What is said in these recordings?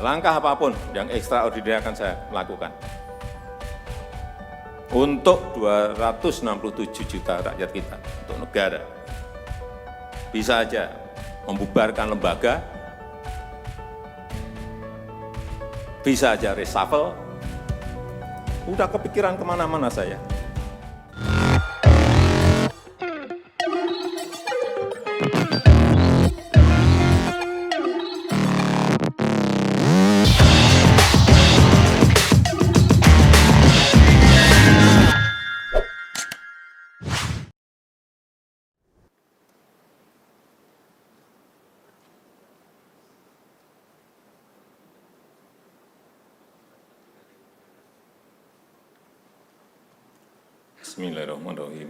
langkah apapun yang ekstraordinari akan saya lakukan untuk 267 juta rakyat kita, untuk negara. Bisa aja membubarkan lembaga, bisa aja reshuffle, udah kepikiran kemana-mana saya. Bismillahirrahmanirrahim.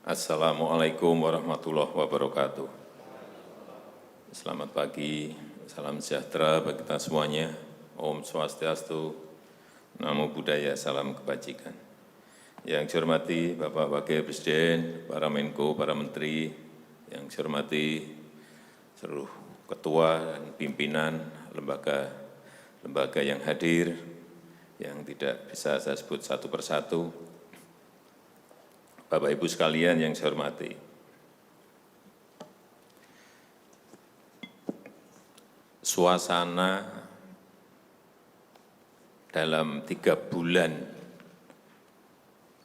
Assalamualaikum warahmatullahi wabarakatuh. Selamat pagi, salam sejahtera bagi kita semuanya. Om Swastiastu, Namo Buddhaya, salam kebajikan. Yang saya hormati Bapak Wakil Presiden, para Menko, para Menteri, yang saya hormati seluruh ketua dan pimpinan lembaga yang hadir, yang tidak bisa saya sebut satu persatu. Bapak Ibu sekalian yang saya hormati, suasana dalam 3 bulan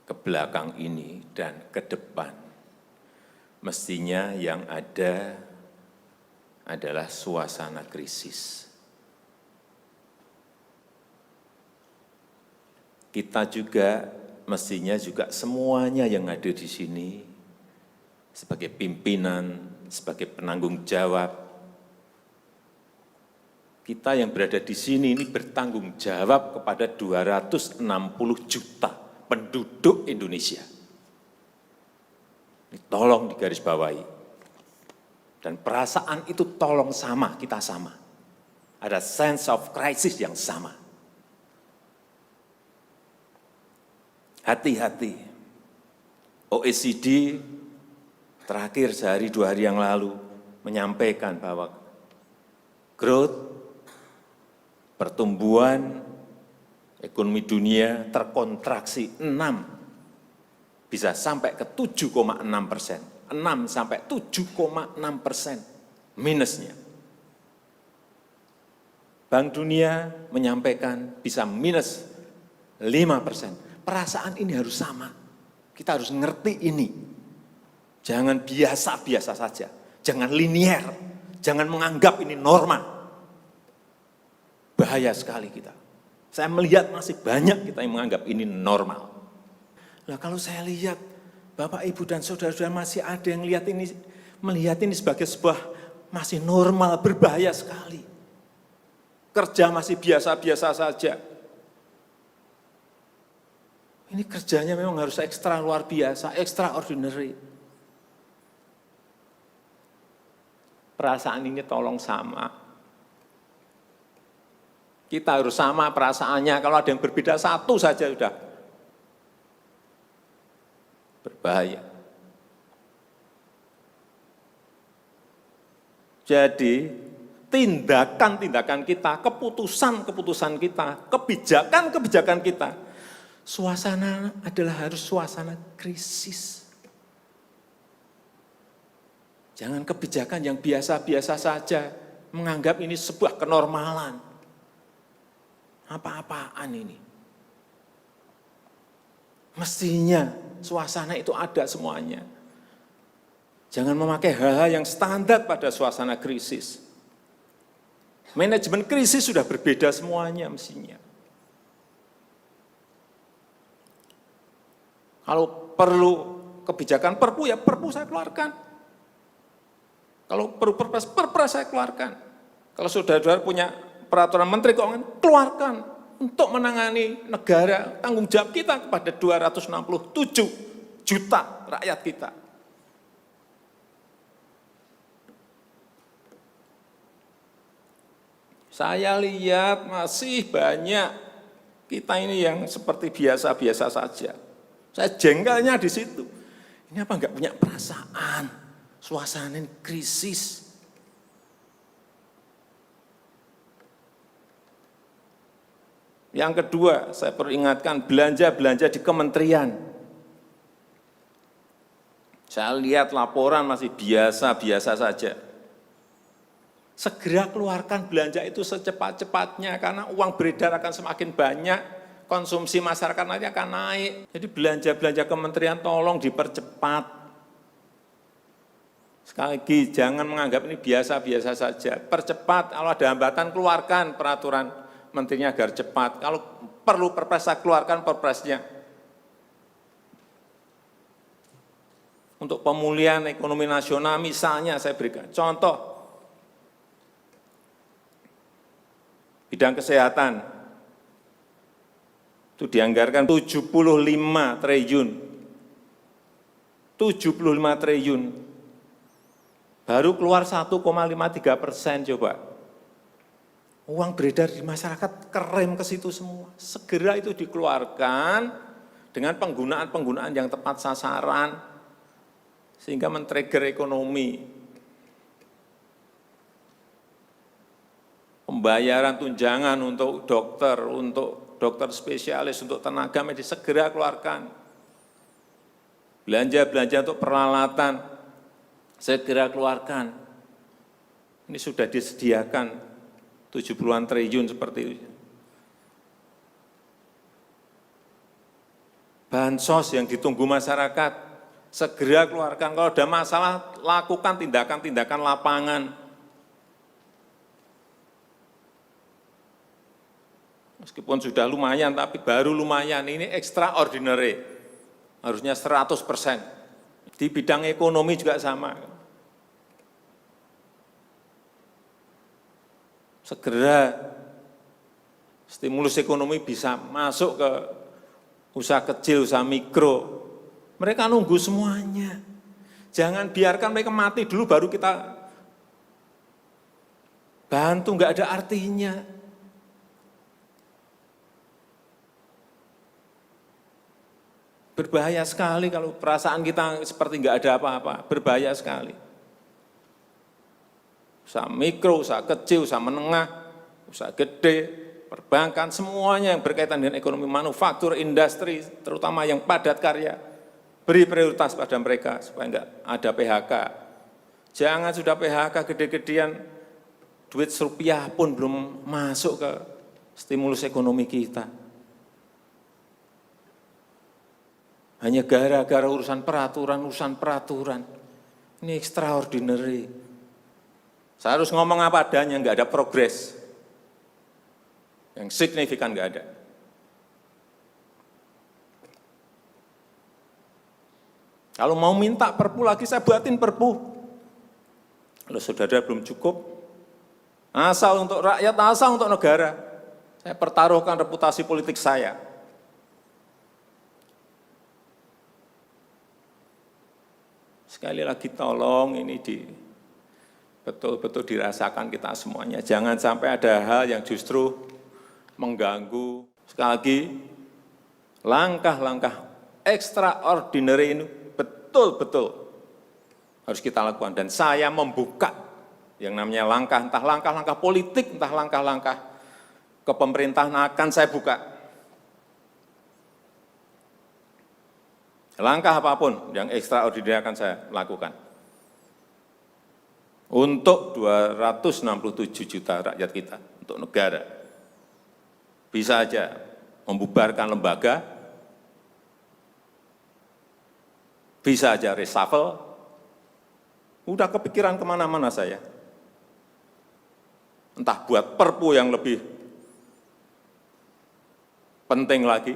ke belakang ini dan ke depan, mestinya yang ada adalah suasana krisis. Kita juga mestinya juga semuanya yang hadir di sini sebagai pimpinan, sebagai penanggung jawab, kita yang berada di sini ini bertanggung jawab kepada 260 juta penduduk Indonesia. Ini tolong digarisbawahi. Dan perasaan itu tolong sama, kita sama. Ada sense of crisis yang sama. Hati-hati, OECD terakhir sehari 2 hari yang lalu menyampaikan bahwa growth, pertumbuhan ekonomi dunia terkontraksi 6, bisa sampai ke 7,6%, 6 sampai 7,6% minusnya. Bank Dunia menyampaikan bisa minus 5%. Perasaan ini harus sama, kita harus ngerti ini. Jangan biasa-biasa saja, jangan linier, jangan menganggap ini normal. Bahaya sekali kita. Saya melihat masih banyak kita yang menganggap ini normal. Nah, kalau saya lihat, Bapak, Ibu, dan saudara-saudara masih ada yang melihat ini sebagai sebuah masih normal, berbahaya sekali. Kerja masih biasa-biasa saja. Ini kerjanya memang harus ekstra luar biasa, extraordinary. Perasaan ini tolong sama. Kita harus sama perasaannya, kalau ada yang berbeda satu saja sudah berbahaya. Jadi, tindakan-tindakan kita, keputusan-keputusan kita, kebijakan-kebijakan kita, suasana adalah harus suasana krisis. Jangan kebijakan yang biasa-biasa saja, menganggap ini sebuah kenormalan. Apa-apaan ini? Mestinya suasana itu ada semuanya. Jangan memakai hal-hal yang standar pada suasana krisis. Manajemen krisis sudah berbeda semuanya mestinya. Kalau perlu kebijakan perpu, ya perpu saya keluarkan. Kalau perlu perpres saya keluarkan. Kalau saudara-saudara punya peraturan menteri keuangan, keluarkan untuk menangani negara, tanggung jawab kita kepada 267 juta rakyat kita. Saya lihat masih banyak kita ini yang seperti biasa-biasa saja. Saya jengkelnya di situ. Ini apa enggak punya perasaan? Suasana krisis. Yang kedua, saya peringatkan belanja-belanja di kementerian. Saya lihat laporan masih biasa-biasa saja. Segera keluarkan belanja itu secepat-cepatnya karena uang beredar akan semakin banyak, konsumsi masyarakat nanti akan naik. Jadi belanja-belanja kementerian tolong dipercepat. Sekali lagi, jangan menganggap ini biasa-biasa saja. Percepat, kalau ada hambatan keluarkan peraturan menterinya agar cepat. Kalau perlu perpres, keluarkan perpresnya. Untuk pemulihan ekonomi nasional misalnya saya berikan contoh, bidang kesehatan, itu dianggarkan 75 triliun, 75 triliun, baru keluar 1,53% coba. Uang beredar di masyarakat kerem ke situ semua, segera itu dikeluarkan dengan penggunaan yang tepat sasaran, sehingga men-trigger ekonomi. Pembayaran tunjangan untuk dokter spesialis, untuk tenaga medis segera keluarkan. Belanja-belanja untuk peralatan segera keluarkan. Ini sudah disediakan 70-an triliun seperti itu. Bansos yang ditunggu masyarakat segera keluarkan. Kalau ada masalah, lakukan tindakan-tindakan lapangan. Meskipun sudah lumayan, tapi baru lumayan. Ini extraordinary. Harusnya 100%. Di bidang ekonomi juga sama. Segera stimulus ekonomi bisa masuk ke usaha kecil, usaha mikro. Mereka nunggu semuanya. Jangan biarkan mereka mati dulu baru kita bantu, nggak ada artinya. Berbahaya sekali kalau perasaan kita seperti nggak ada apa-apa, berbahaya sekali. Usaha mikro, usaha kecil, usaha menengah, usaha gede, perbankan, semuanya yang berkaitan dengan ekonomi manufaktur, industri, terutama yang padat karya. Beri prioritas pada mereka supaya enggak ada PHK. Jangan sudah PHK gede-gedean, duit rupiah pun belum masuk ke stimulus ekonomi kita. Hanya gara-gara urusan peraturan. Ini extraordinary. Saya harus ngomong apa adanya, enggak ada progres. Yang signifikan enggak ada. Kalau mau minta perpu lagi, saya buatin perpu. Kalau saudara belum cukup, asal untuk rakyat, asal untuk negara. Saya pertaruhkan reputasi politik saya. Sekali lagi tolong ini betul-betul dirasakan kita semuanya. Jangan sampai ada hal yang justru mengganggu. Sekali lagi, langkah-langkah extraordinary ini betul-betul harus kita lakukan. Dan saya membuka yang namanya langkah, entah langkah-langkah politik, entah langkah-langkah kepemerintahan akan saya buka. Langkah apapun yang extraordinary akan saya lakukan. Untuk 267 juta rakyat kita, untuk negara. Bisa aja membubarkan lembaga, bisa aja reshuffle, udah kepikiran kemana-mana saya. Entah buat perpu yang lebih penting lagi,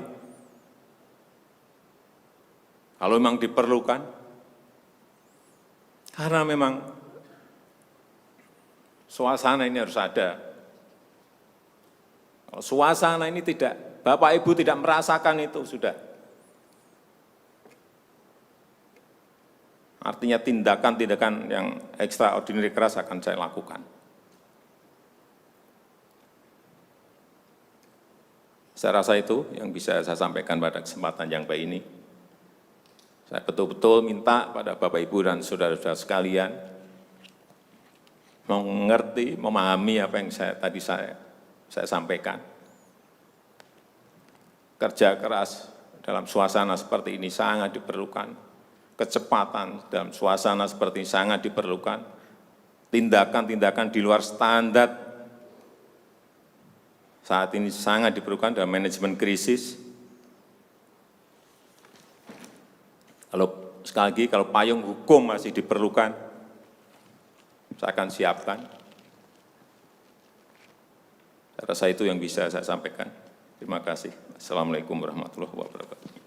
kalau memang diperlukan, karena memang suasana ini harus ada. Kalau suasana ini tidak, Bapak Ibu tidak merasakan itu, sudah. Artinya tindakan-tindakan yang extraordinary keras akan saya lakukan. Saya rasa itu yang bisa saya sampaikan pada kesempatan yang baik ini. Saya betul-betul minta pada Bapak Ibu dan saudara-saudara sekalian mengerti, memahami apa yang tadi saya sampaikan. kerja keras dalam suasana seperti ini sangat diperlukan. Kecepatan dalam suasana seperti ini sangat diperlukan. Tindakan-tindakan di luar standar saat ini sangat diperlukan dalam manajemen krisis. Sekali lagi, kalau payung hukum masih diperlukan, saya akan siapkan. Saya rasa itu yang bisa saya sampaikan. Terima kasih. Assalamualaikum warahmatullahi wabarakatuh.